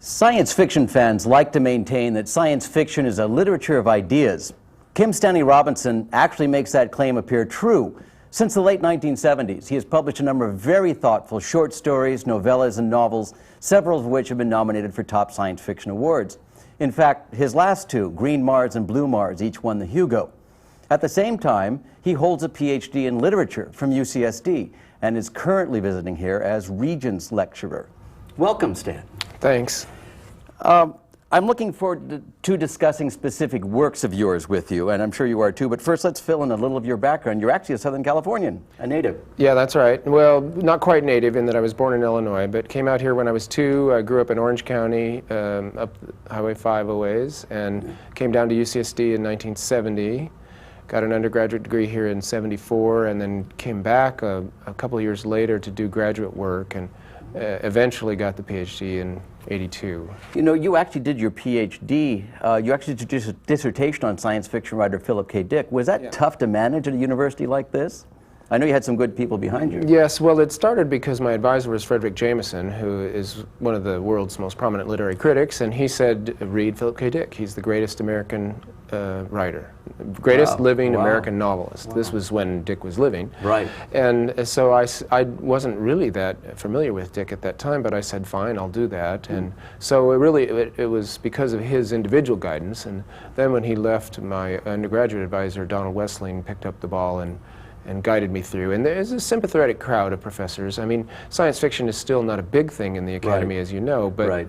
Science fiction fans like to maintain that science fiction is a literature of ideas. Kim Stanley Robinson actually makes that claim appear true. Since the late 1970s, he has published a number of very thoughtful short stories, novellas, and novels, several of which have been nominated for top science fiction awards. In fact, his last two, Green Mars and Blue Mars, each won the Hugo. At the same time, he holds a Ph.D. in literature from UCSD and is currently visiting here as Regents Lecturer. Welcome, Stan. Thanks. I'm looking forward to discussing specific works of yours with you, and I'm sure you are too, but first let's fill in a little of your background. You're actually a Southern Californian, a native. Yeah, that's right. Well, not quite native in that I was born in Illinois, but came out here when I was 2. I grew up in Orange County, up Highway 5 a ways, and came down to UCSD in 1970. Got an undergraduate degree here in 74, and then came back a couple of years later to do graduate work, and eventually got the Ph.D. in 82. You know, you actually did your Ph.D. You actually did a dissertation on science fiction writer Philip K. Dick. Was that tough to manage at a university like this? I know you had some good people behind you. Yes, well, it started because my advisor was Frederick Jameson, who is one of the world's most prominent literary critics, and he said, read Philip K. Dick. He's the greatest American writer, greatest living American novelist. This was when Dick was living. Right. And so I wasn't really that familiar with Dick at that time, but I said, fine, I'll do that. And so it was because of his individual guidance. And then when he left, my undergraduate advisor, Donald Wessling, picked up the ball and guided me through. And there's a sympathetic crowd of professors. I mean, science fiction is still not a big thing in the academy, as you know, but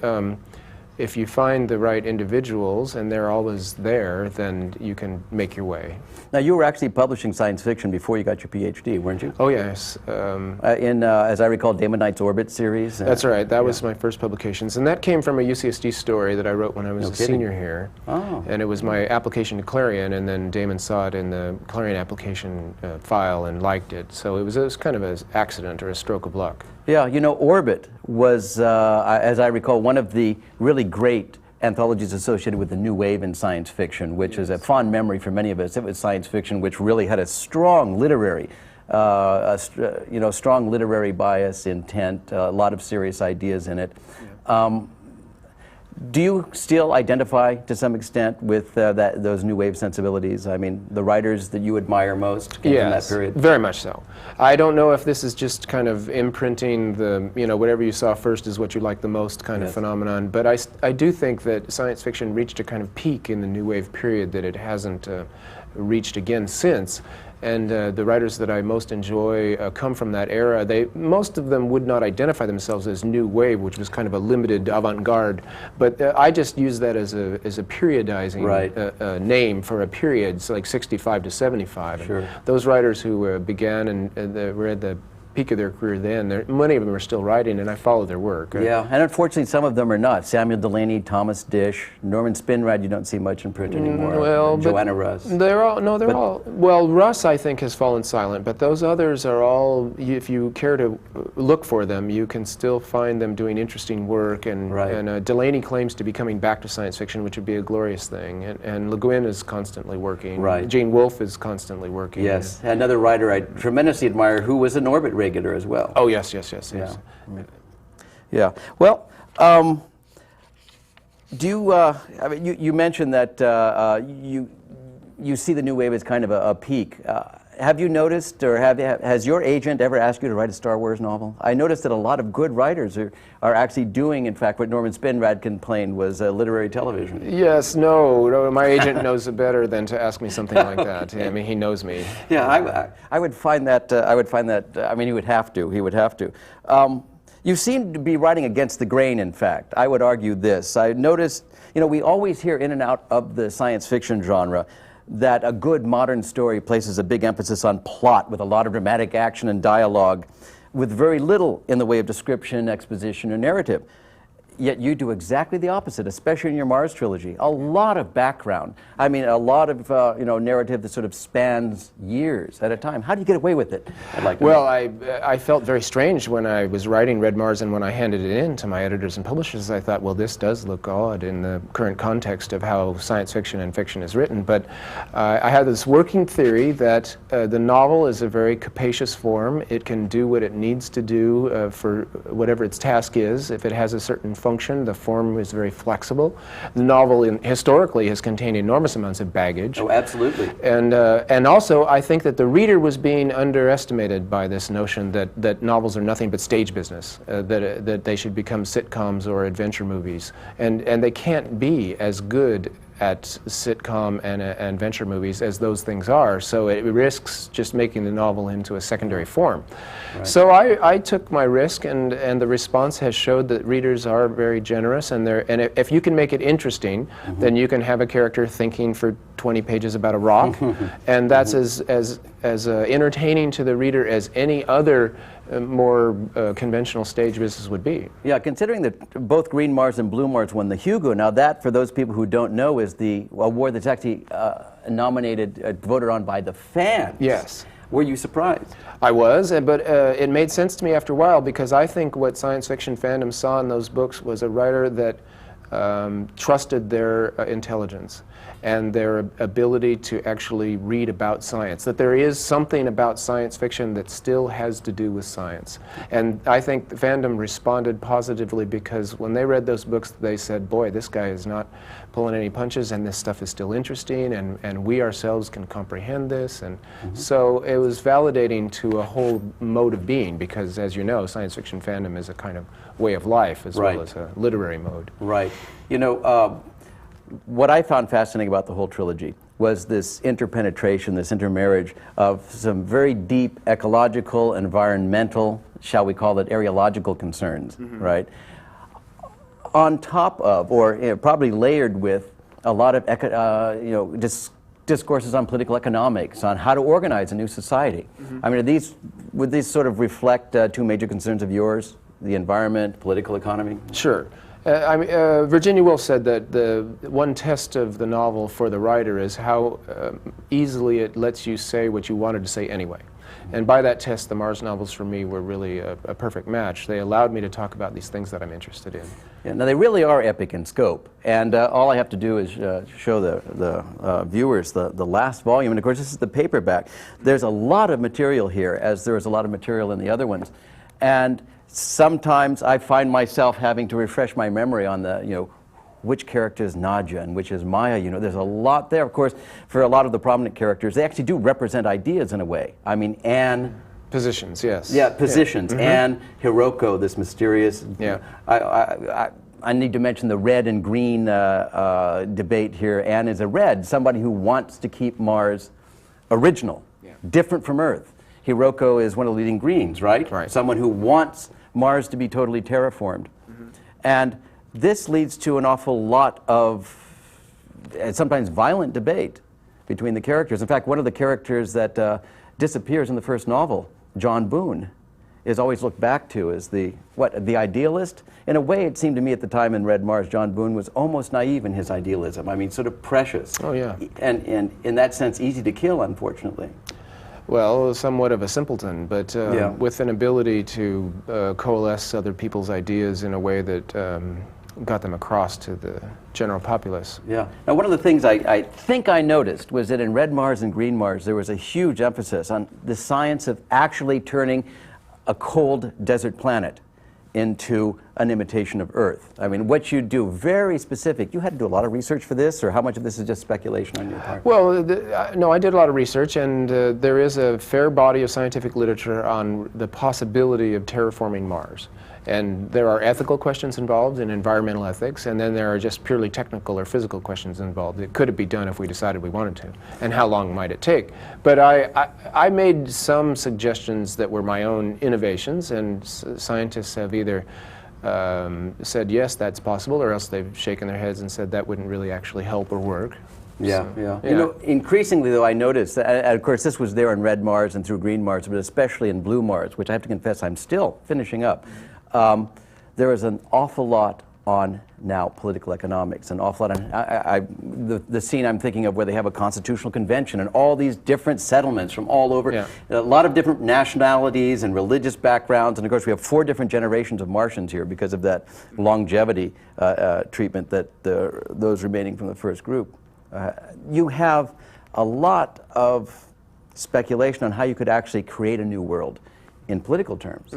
if you find the right individuals, and they're always there, then you can make your way. Now, you were actually publishing science fiction before you got your Ph.D., weren't you? Oh, yes. As I recall, Damon Knight's Orbit series? That's right. That was my first publications. And that came from a UCSD story that I wrote when I was a senior here. Oh. And it was my application to Clarion, and then Damon saw it in the Clarion application file and liked it. So it was kind of an accident or a stroke of luck. Yeah, you know, Orbit was, as I recall, one of the really great anthologies associated with the new wave in science fiction, which is a fond memory for many of us. It was science fiction which really had a strong literary, strong literary bias, intent, a lot of serious ideas in it. Do you still identify to some extent with those new wave sensibilities? I mean, the writers that you admire most came from that period? Very much so. I don't know if this is just kind of imprinting the, whatever you saw first is what you like the most kind of phenomenon, but I do think that science fiction reached a kind of peak in the new wave period that it hasn't reached again since. And the writers that I most enjoy come from that era. Most of them would not identify themselves as new wave, which was kind of a limited avant-garde. But I just use that as a periodizing name for a period, so like 65 to 75. Sure. And those writers who began and were at the peak of their career then, many of them are still writing, and I follow their work. Yeah, and unfortunately some of them are not. Samuel Delany, Thomas Dish, Norman Spinrad you don't see much in print anymore. Well, Joanna Russ. They're all, well, Russ I think has fallen silent, but those others are all, if you care to look for them, you can still find them doing interesting work, and Delany claims to be coming back to science fiction, which would be a glorious thing, and Le Guin is constantly working. Right. Gene Wolfe is constantly working. Yes, another writer I tremendously admire who was an Orbit regular as well. Oh, yes. Yeah. Well, do you, I mean, you mentioned that you see the new wave as kind of a peak. Have you noticed, or has your agent ever asked you to write a Star Wars novel? I noticed that a lot of good writers are actually doing, in fact, what Norman Spinrad complained was literary television. Yes, no, my agent knows it better than to ask me something like that. I mean, he knows me. Yeah, I would find that, I mean, he would have to. You seem to be writing against the grain, in fact. I would argue this. I noticed, we always hear in and out of the science fiction genre that a good modern story places a big emphasis on plot with a lot of dramatic action and dialogue with very little in the way of description, exposition, or narrative. Yet you do exactly the opposite, especially in your Mars trilogy. A lot of background. I mean, a lot of narrative that sort of spans years at a time. How do you get away with it? Well, I felt very strange when I was writing Red Mars, and when I handed it in to my editors and publishers, I thought, well, this does look odd in the current context of how science fiction and fiction is written. But I had this working theory that the novel is a very capacious form. It can do what it needs to do for whatever its task is. If it has a certain function, the form is very flexible. The novel historically has contained enormous amounts of baggage. Oh, absolutely. And also, I think that the reader was being underestimated by this notion that novels are nothing but stage business, that they should become sitcoms or adventure movies. And they can't be as good at sitcom and adventure movies as those things are, so it risks just making the novel into a secondary form. Right. So I took my risk, and the response has showed that readers are very generous, and if you can make it interesting, then you can have a character thinking for 20 pages about a rock, and that's as entertaining to the reader as any other more conventional stage business would be. Yeah, considering that both Green Mars and Blue Mars won the Hugo, now that, for those people who don't know, is the award that's actually nominated, voted on by the fans. Yes. Were you surprised? I was, but it made sense to me after a while, because I think what science fiction fandom saw in those books was a writer that trusted their intelligence and their ability to actually read about science, that there is something about science fiction that still has to do with science. And I think the fandom responded positively, because when they read those books, they said, boy, this guy is not pulling any punches, and this stuff is still interesting, and we ourselves can comprehend this. And so it was validating to a whole mode of being, because, as you know, science fiction fandom is a kind of way of life as well as a literary mode. Right. You know, what I found fascinating about the whole trilogy was this interpenetration, this intermarriage of some very deep ecological, environmental, shall we call it, areological concerns, right? On top of, or probably layered with, a lot of discourses on political economics, on how to organize a new society. I mean, would these sort of reflect two major concerns of yours, the environment, political economy? Sure. Virginia Woolf said that the one test of the novel for the writer is how easily it lets you say what you wanted to say anyway. And by that test, the Mars novels for me were really a perfect match. They allowed me to talk about these things that I'm interested in. Yeah, now they really are epic in scope, and all I have to do is show the viewers the last volume, and of course this is the paperback. There's a lot of material here, as there is a lot of material in the other ones, and sometimes I find myself having to refresh my memory on which character is Nadja and which is Maya. You know, there's a lot there. Of course, for a lot of the prominent characters, they actually do represent ideas in a way. I mean, Anne... Positions, yes. Yeah, positions. Yeah. Anne, Hiroko, this mysterious... Yeah. I need to mention the red and green debate here. Anne is a red, somebody who wants to keep Mars original, different from Earth. Hiroko is one of the leading greens, right? Right. Someone who wants Mars to be totally terraformed. And this leads to an awful lot of, sometimes violent debate between the characters. In fact, one of the characters that disappears in the first novel, John Boone, is always looked back to as the idealist. In a way, it seemed to me at the time in Red Mars, John Boone was almost naive in his idealism. I mean, sort of precious. Oh, yeah. And in that sense, easy to kill, unfortunately. Well, somewhat of a simpleton, but with an ability to coalesce other people's ideas in a way that got them across to the general populace. Yeah. Now, one of the things I think I noticed was that in Red Mars and Green Mars, there was a huge emphasis on the science of actually turning a cold desert planet into an imitation of Earth. I mean, what you do, very specific. You had to do a lot of research for this, or how much of this is just speculation on your part? Well, no, I did a lot of research, and there is a fair body of scientific literature on the possibility of terraforming Mars. And there are ethical questions involved in environmental ethics, and then there are just purely technical or physical questions involved. Could it be done if we decided we wanted to? And how long might it take? But I made some suggestions that were my own innovations, and scientists have either said, yes, that's possible, or else they've shaken their heads and said that wouldn't really actually help or work. Yeah. You know, increasingly, though, I noticed, and of course, this was there in Red Mars and through Green Mars, but especially in Blue Mars, which I have to confess I'm still finishing up. There is an awful lot on now political economics. An awful lot on the scene I'm thinking of where they have a constitutional convention and all these different settlements from all over, a lot of different nationalities and religious backgrounds, and of course we have 4 different generations of Martians here because of that longevity treatment that those remaining from the first group. You have a lot of speculation on how you could actually create a new world in political terms.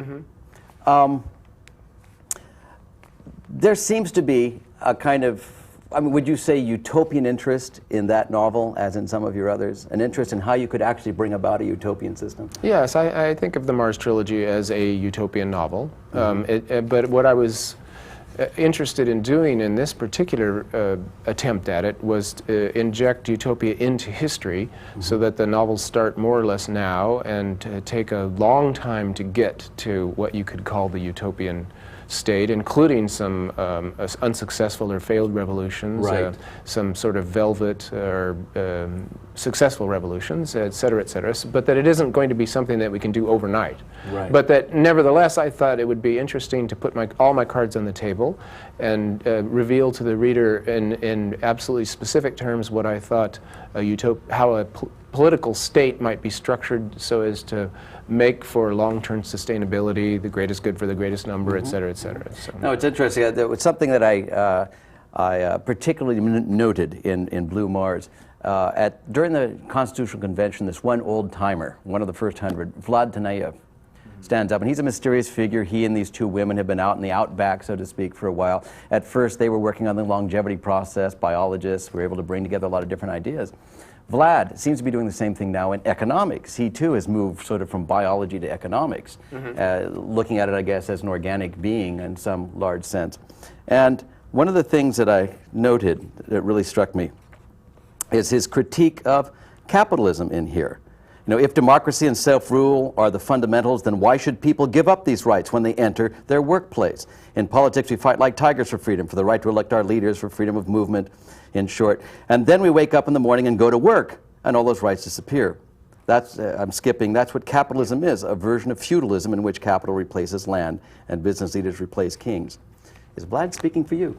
There seems to be a kind of, I mean, would you say utopian interest in that novel, as in some of your others? An interest in how you could actually bring about a utopian system? Yes, I think of the Mars Trilogy as a utopian novel. But what I was interested in doing in this particular attempt at it was to inject Utopia into history so that the novels start more or less now and take a long time to get to what you could call the utopian state, including some unsuccessful or failed revolutions, some sort of velvet or successful revolutions, et cetera, but that it isn't going to be something that we can do overnight. But that nevertheless I thought it would be interesting to put all my cards on the table and reveal to the reader in absolutely specific terms what I thought how a political state might be structured so as to make for long-term sustainability, the greatest good for the greatest number, et cetera, et cetera. So. No, it's interesting. There was something that I particularly noted in Blue Mars. During the Constitutional Convention, this one old-timer, one of the first 100, Vlad Tanayev, stands up, and he's a mysterious figure. He and these 2 women have been out in the outback, so to speak, for a while. At first, they were working on the longevity process. Biologists were able to bring together a lot of different ideas. Vlad seems to be doing the same thing now in economics. He too has moved sort of from biology to economics, looking at it, I guess, as an organic being in some large sense. And one of the things that I noted that really struck me is his critique of capitalism in here. You know, if democracy and self-rule are the fundamentals, then why should people give up these rights when they enter their workplace? In politics, we fight like tigers for freedom, for the right to elect our leaders, for freedom of movement, in short. And then we wake up in the morning and go to work, and all those rights disappear. That's, I'm skipping, that's what capitalism is, a version of feudalism in which capital replaces land and business leaders replace kings. Is Vlad speaking for you?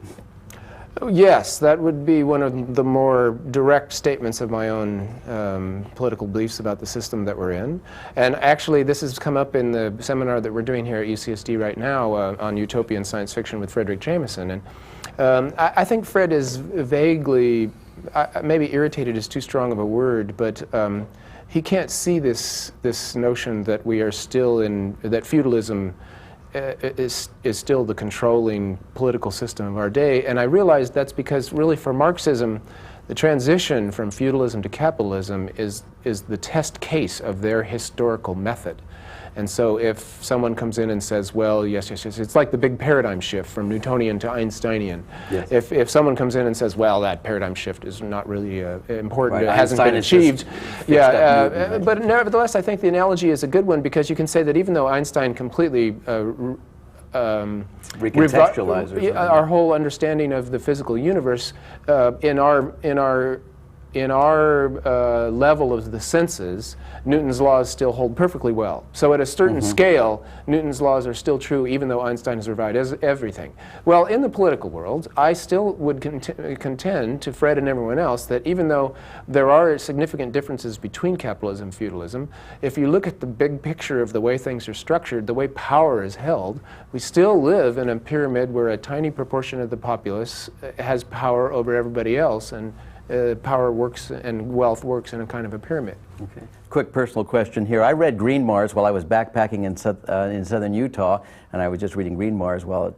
Yes, that would be one of the more direct statements of my own political beliefs about the system that we're in. And actually, this has come up in the seminar that we're doing here at UCSD right now on Utopia and science fiction with Frederick Jameson. And I think Fred is vaguely, maybe irritated is too strong of a word, but he can't see this notion that we are still in, that feudalism is still the controlling political system of our day. And I realized that's because really for Marxism, the transition from feudalism to capitalism is the test case of their historical method. And so if someone comes in and says, well, yes, it's like the big paradigm shift from Newtonian to Einsteinian. Yes. If someone comes in and says, well, that paradigm shift is not really important, it hasn't been achieved. But nevertheless, I think the analogy is a good one because you can say that even though Einstein completely recontextualizes our whole understanding of the physical universe in our level of the senses, Newton's laws still hold perfectly well. So at a certain scale, Newton's laws are still true even though Einstein has revised everything. Well, in the political world, I still would contend to Fred and everyone else that even though there are significant differences between capitalism and feudalism, if you look at the big picture of the way things are structured, the way power is held, we still live in a pyramid where a tiny proportion of the populace has power over everybody else, and power works and wealth works in a kind of a pyramid. Okay. Quick personal question here. I read Green Mars while I was backpacking in southern Utah, and I was just reading Green Mars while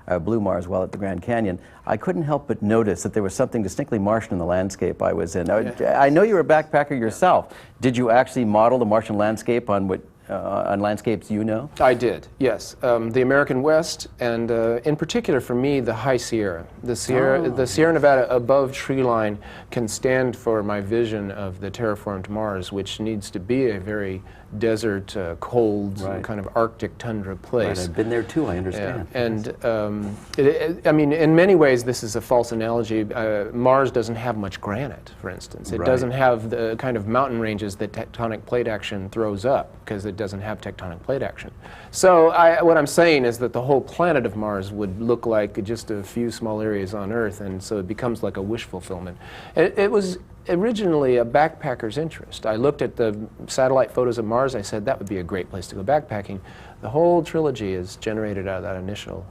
at Blue Mars while at the Grand Canyon. I couldn't help but notice that there was something distinctly Martian in the landscape I was in. I know you were a backpacker yourself. Did you actually model the Martian landscape on landscapes you know? I did, yes. The American West, and in particular for me, the High Sierra. The Sierra Nevada above tree line can stand for my vision of the terraformed Mars, which needs to be a very desert, cold, kind of Arctic tundra place. Right, I've been there too, I understand. Yeah. And I mean, in many ways, this is a false analogy. Mars doesn't have much granite, for instance. It doesn't have the kind of mountain ranges that tectonic plate action throws up, because it doesn't have tectonic plate action. So what I'm saying is that the whole planet of Mars would look like just a few small areas on Earth, and so it becomes like a wish fulfillment. It was originally a backpacker's interest. I looked at the satellite photos of Mars. I said that would be a great place to go backpacking. The whole trilogy is generated out of that initial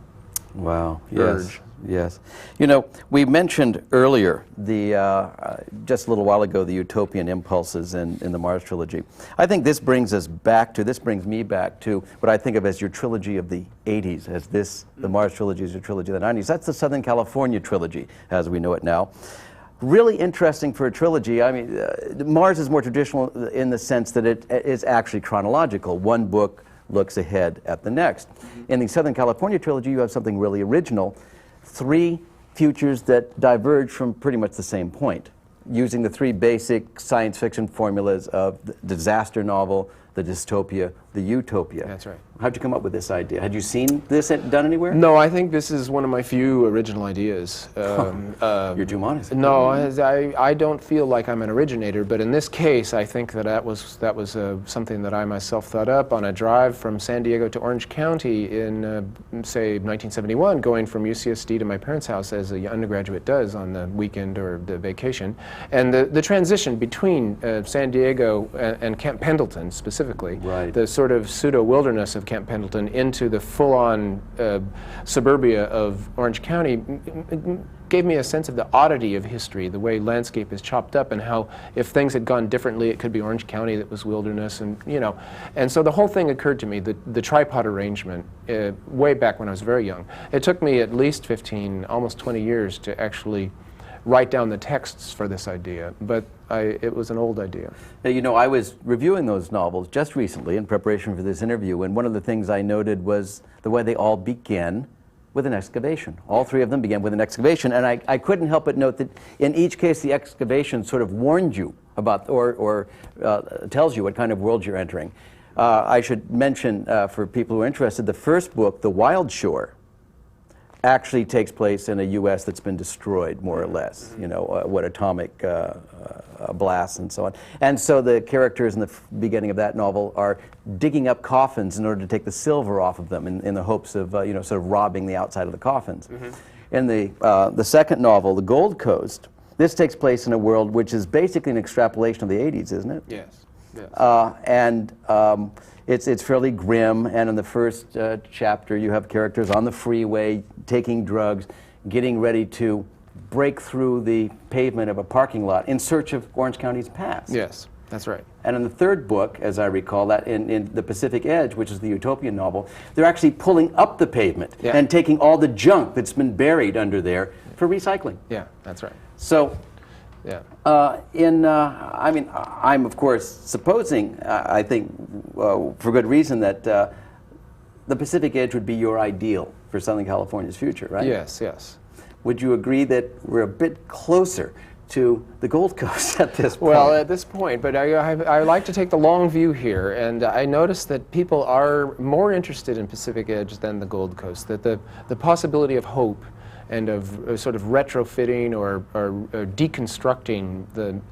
urge. Yes. You know, we mentioned earlier just a little while ago the utopian impulses in the Mars trilogy. I think this brings me back to what I think of as your trilogy of the 80s, as the Mars trilogy is your trilogy of the 90s. That's the Southern California trilogy, as we know it now. Really interesting for a trilogy. I mean, Mars is more traditional in the sense that it is actually chronological. One book looks ahead at the next. In the Southern California trilogy, you have something really original. 3 futures that diverge from pretty much the same point, using the 3 basic science fiction formulas of the disaster novel, the dystopia, the utopia. That's right. How'd you come up with this idea? Had you seen this done anywhere? No, I think this is one of my few original ideas. You're too modest. No, I don't feel like I'm an originator, but in this case, I think that was something that I myself thought up on a drive from San Diego to Orange County in, say, 1971, going from UCSD to my parents' house as an undergraduate does on the weekend or the vacation. And the transition between San Diego and Camp Pendleton, specifically, right. The sort of pseudo-wilderness of Camp Pendleton into the full-on suburbia of Orange County gave me a sense of the oddity of history, the way landscape is chopped up, and how if things had gone differently, it could be Orange County that was wilderness, and and so the whole thing occurred to me, the tripod arrangement, way back when I was very young. It took me at least 15, almost 20 years to actually write down the texts for this idea, but it was an old idea. Now, you know, I was reviewing those novels just recently in preparation for this interview, and one of the things I noted was the way they all begin with an excavation. All 3 of them began with an excavation, and I couldn't help but note that in each case the excavation sort of warned you about, or tells you what kind of world you're entering. I should mention, for people who are interested, the first book, The Wild Shore, actually takes place in a U.S. that's been destroyed, more or less, what atomic blasts and so on. And so the characters in the beginning of that novel are digging up coffins in order to take the silver off of them in the hopes of, sort of robbing the outside of the coffins. In the second novel, The Gold Coast, this takes place in a world which is basically an extrapolation of the 80s, isn't it? Yes. Yes. It's fairly grim, and in the first chapter you have characters on the freeway taking drugs, getting ready to break through the pavement of a parking lot in search of Orange County's past. Yes, that's right. And in the third book, as I recall, that in The Pacific Edge, which is the utopian novel, they're actually pulling up the pavement and taking all the junk that's been buried under there for recycling. Yeah, that's right. So, yeah. I mean, I'm of course supposing, I think for good reason, that the Pacific Edge would be your ideal for Southern California's future, right? Yes, yes. Would you agree that we're a bit closer to the Gold Coast at this point? Well, at this point, but I like to take the long view here, and I notice that people are more interested in Pacific Edge than the Gold Coast, that the possibility of hope and of sort of retrofitting or deconstructing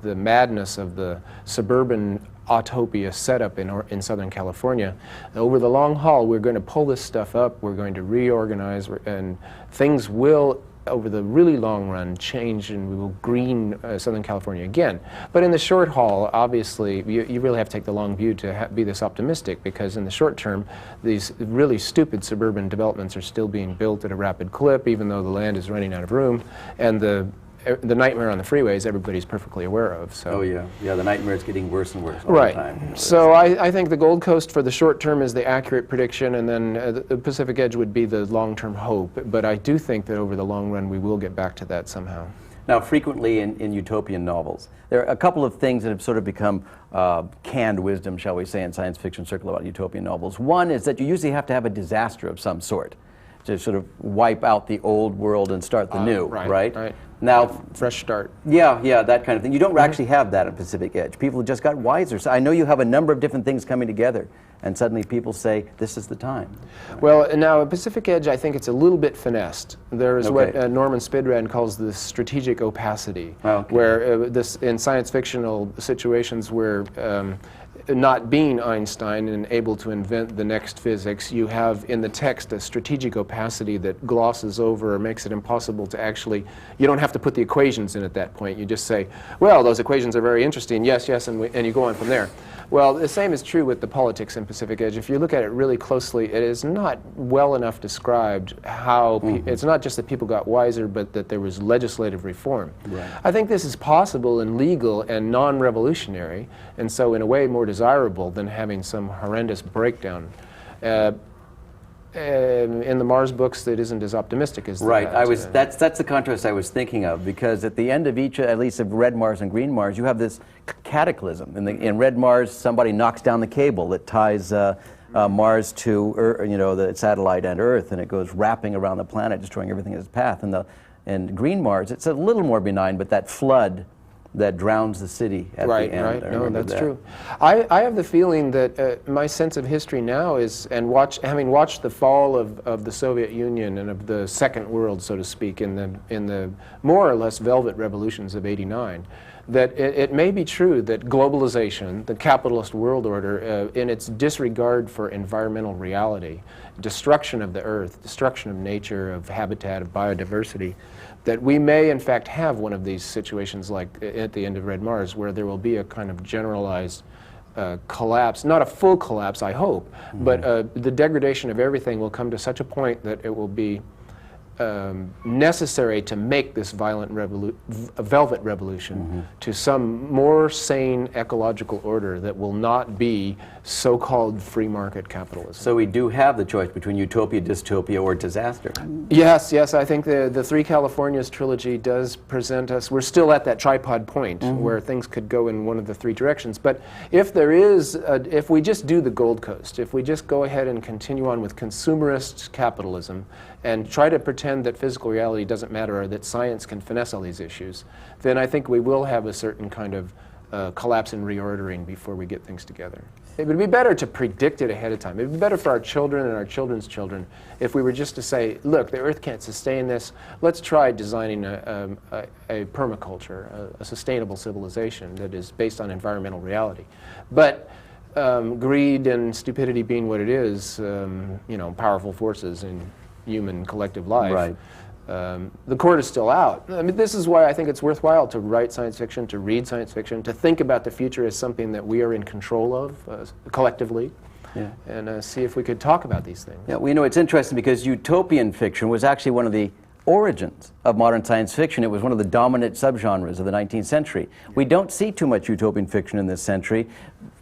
the madness of the suburban Utopia setup in Southern California. Over the long haul, we're going to pull this stuff up, we're going to reorganize, and things will, over the really long run, change, and we will green Southern California again. But in the short haul, obviously, you really have to take the long view to be this optimistic, because in the short term, these really stupid suburban developments are still being built at a rapid clip, even though the land is running out of room, and the nightmare on the freeways everybody's perfectly aware of. So. Oh yeah, the nightmare is getting worse and worse all right. the time. So I think the Gold Coast for the short term is the accurate prediction, and then the Pacific Edge would be the long-term hope. But I do think that over the long run we will get back to that somehow. Now, frequently in utopian novels, there are a couple of things that have sort of become canned wisdom, shall we say, in science fiction circle about utopian novels. One is that you usually have to have a disaster of some sort to sort of wipe out the old world and start the new, right? Now, fresh start. Yeah, that kind of thing. You don't actually have that in Pacific Edge. People just got wiser. So I know you have a number of different things coming together, and suddenly people say, this is the time. Well, now, at Pacific Edge, I think it's a little bit finessed. There is what Norman Spidrad calls the strategic opacity, where in science fictional situations where not being Einstein and able to invent the next physics, you have in the text a strategic opacity that glosses over or makes it impossible to actually, you don't have to put the equations in at that point. You just say, well, those equations are very interesting, yes, yes, and you go on from there. Well, the same is true with the politics in Pacific Edge. If you look at it really closely, it is not well enough described how, it's not just that people got wiser, but that there was legislative reform. Right. I think this is possible and legal and non-revolutionary, and so in a way more desirable than having some horrendous breakdown. In the Mars books, that isn't as optimistic as right. that. That's the contrast I was thinking of, because at the end of each, at least of Red Mars and Green Mars, you have this cataclysm. In Red Mars, somebody knocks down the cable that ties Mars to the satellite and Earth, and it goes wrapping around the planet, destroying everything in its path. And Green Mars, it's a little more benign, but that flood that drowns the city at the end. Right, no, that's true. I have the feeling that my sense of history now is, and having watched the fall of the Soviet Union and of the Second World, so to speak, in the more or less velvet revolutions of '89, that it may be true that globalization, the capitalist world order, in its disregard for environmental reality, destruction of the earth, destruction of nature, of habitat, of biodiversity, that we may in fact have one of these situations like at the end of Red Mars, where there will be a kind of generalized collapse, not a full collapse, I hope, but the degradation of everything will come to such a point that it will be necessary to make this violent velvet revolution to some more sane ecological order that will not be so-called free market capitalism. So we do have the choice between utopia, dystopia, or disaster. Yes, I think the Three Californias trilogy does present us, we're still at that tripod point where things could go in one of the three directions. But if there is, if we just do the Gold Coast, if we just go ahead and continue on with consumerist capitalism and try to pretend that physical reality doesn't matter or that science can finesse all these issues, then I think we will have a certain kind of collapse and reordering before we get things together. It would be better to predict it ahead of time. It would be better for our children and our children's children if we were just to say, look, the Earth can't sustain this. Let's try designing a permaculture, a sustainable civilization that is based on environmental reality. But greed and stupidity being what it is, powerful forces in human collective life. Right. The cord is still out. I mean, this is why I think it's worthwhile to write science fiction, to read science fiction, to think about the future as something that we are in control of collectively, and see if we could talk about these things. Yeah, we know it's interesting because utopian fiction was actually one of the origins of modern science fiction. It was one of the dominant subgenres of the 19th century. We don't see too much utopian fiction in this century.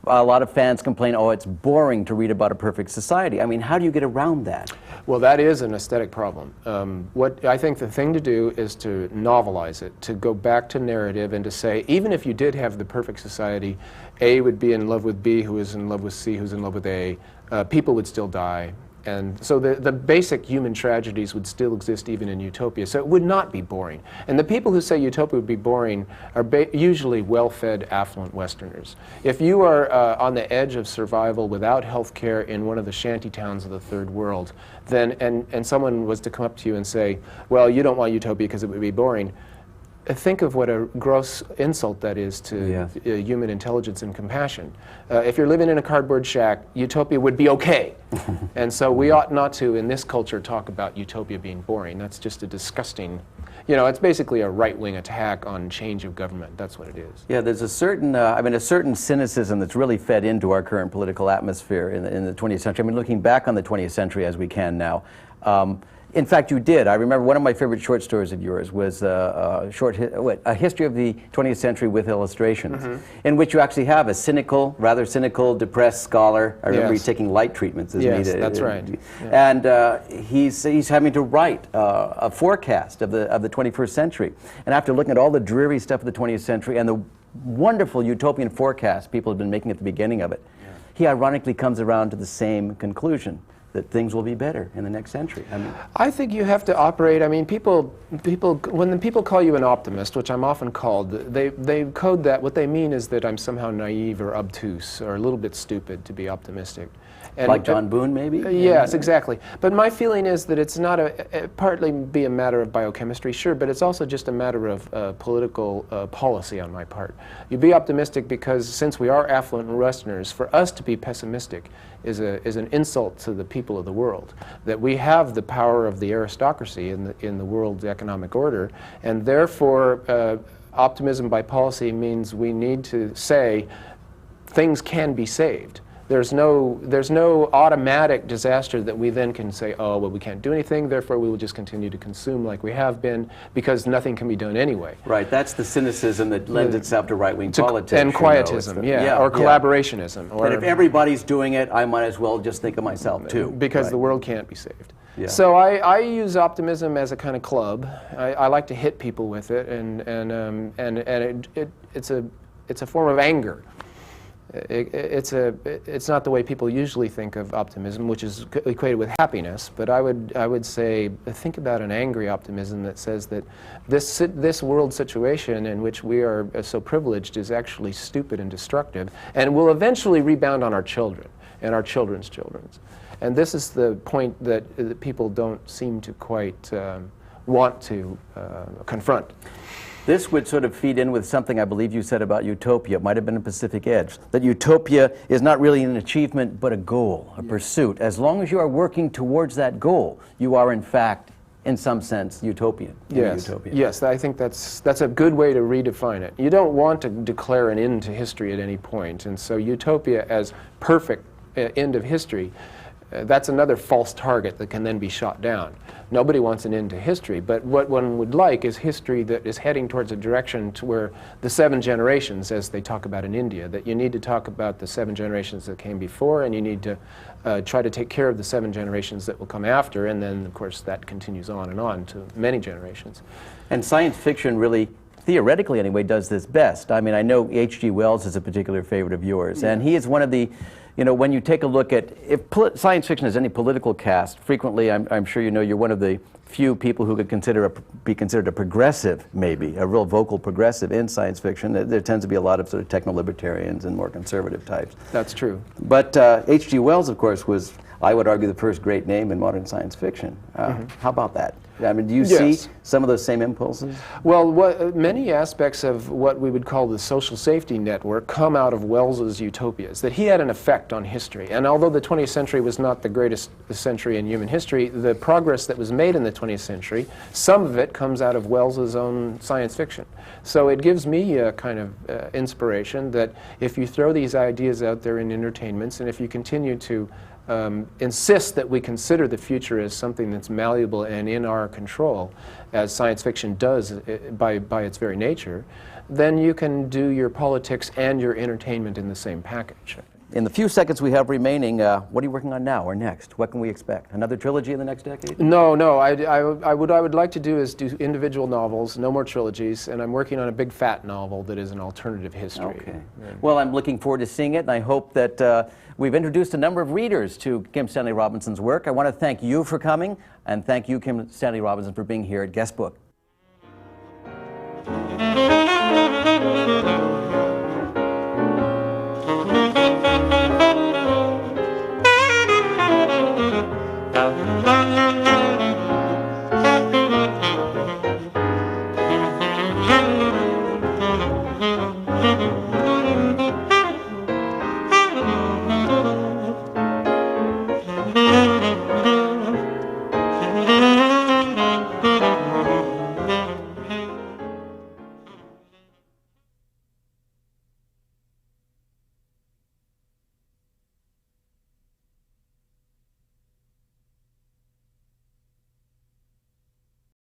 A lot of fans complain, oh, it's boring to read about a perfect society. I mean, how do you get around that? Well, that is an aesthetic problem. What I think the thing to do is to novelize it, to go back to narrative and to say, even if you did have the perfect society, A would be in love with B, who is in love with C, who's in love with A, people would still die. And so the basic human tragedies would still exist even in utopia. So it would not be boring. And the people who say utopia would be boring are usually well-fed, affluent Westerners. If you are on the edge of survival without health care in one of the shanty towns of the third world, then and someone was to come up to you and say, well, you don't want utopia because it would be boring, think of what a gross insult that is to human intelligence and compassion. If you're living in a cardboard shack, utopia would be okay. And so we ought not to, in this culture, talk about utopia being boring. That's just a disgusting, it's basically a right-wing attack on change of government. That's what it is. Yeah, there's a certain, a certain cynicism that's really fed into our current political atmosphere in the 20th century. I mean, looking back on the 20th century as we can now, in fact, you did. I remember one of my favorite short stories of yours was a history of the 20th century with illustrations, in which you actually have a rather cynical, depressed scholar. I remember he's taking light treatments. Yes, that's right. And he's having to write a forecast of the 21st century. And after looking at all the dreary stuff of the 20th century and the wonderful utopian forecast people have been making at the beginning of it, he ironically comes around to the same conclusion. that things will be better in the next century? I mean, I think you have to operate. I mean, when the people call you an optimist, which I'm often called, they code that. What they mean is that I'm somehow naive or obtuse or a little bit stupid to be optimistic. And like John Boone, maybe? Yes, exactly. But my feeling is that it's not partly be a matter of biochemistry, sure, but it's also just a matter of political policy on my part. You be optimistic because since we are affluent Westerners, for us to be pessimistic is an insult to the people of the world. That we have the power of the aristocracy in the world's economic order, and therefore optimism by policy means we need to say things can be saved. There's no automatic disaster that we then can say, oh, well, we can't do anything, therefore we will just continue to consume like we have been because nothing can be done anyway. Right, that's the cynicism that lends itself to right-wing politics. And quietism, or collaborationism. Or, and if everybody's doing it, I might as well just think of myself too. Because the world can't be saved. Yeah. So I use optimism as a kind of club. I like to hit people with it, and it's a form of anger. It's not the way people usually think of optimism, which is equated with happiness. But I would say think about an angry optimism that says that this world situation in which we are so privileged is actually stupid and destructive, and will eventually rebound on our children and our children's children. And this is the point that people don't seem to quite want to confront. This would sort of feed in with something I believe you said about utopia. It might have been a Pacific Edge. That utopia is not really an achievement, but a goal, a pursuit. As long as you are working towards that goal, you are in fact, in some sense, utopian. Yes, yes. I think that's a good way to redefine it. You don't want to declare an end to history at any point, and so utopia as perfect end of history, that's another false target that can then be shot down. Nobody wants an end to history, but what one would like is history that is heading towards a direction to where the 7 generations, as they talk about in India, that you need to talk about the 7 generations that came before, and you need to try to take care of the 7 generations that will come after, and then, of course, that continues on to many generations. And science fiction really, theoretically anyway, does this best. I mean, I know H.G. Wells is a particular favorite of yours, and he is one of the, you know, when you take a look at, if science fiction has any political cast, frequently, I'm sure you know, you're one of the few people who could be considered a progressive, maybe, a real vocal progressive in science fiction. There tends to be a lot of sort of techno-libertarians and more conservative types. That's true. But H.G. Wells, of course, was, I would argue, the first great name in modern science fiction. How about that? I mean, do you see some of those same impulses? Well, many aspects of what we would call the social safety network come out of Wells's utopias, that he had an effect on history. And although the 20th century was not the greatest century in human history, the progress that was made in the 20th century, some of it comes out of Wells's own science fiction. So it gives me a kind of inspiration that if you throw these ideas out there in entertainments, and if you continue to insist that we consider the future as something that's malleable and in our control, as science fiction does by its very nature, then you can do your politics and your entertainment in the same package. In the few seconds we have remaining, what are you working on now or next? What can we expect? Another trilogy in the next decade? No. What I would like to do is do individual novels, no more trilogies, and I'm working on a big fat novel that is an alternative history. Okay. Well, I'm looking forward to seeing it, and I hope that we've introduced a number of readers to Kim Stanley Robinson's work. I want to thank you for coming, and thank you, Kim Stanley Robinson, for being here at Guestbook.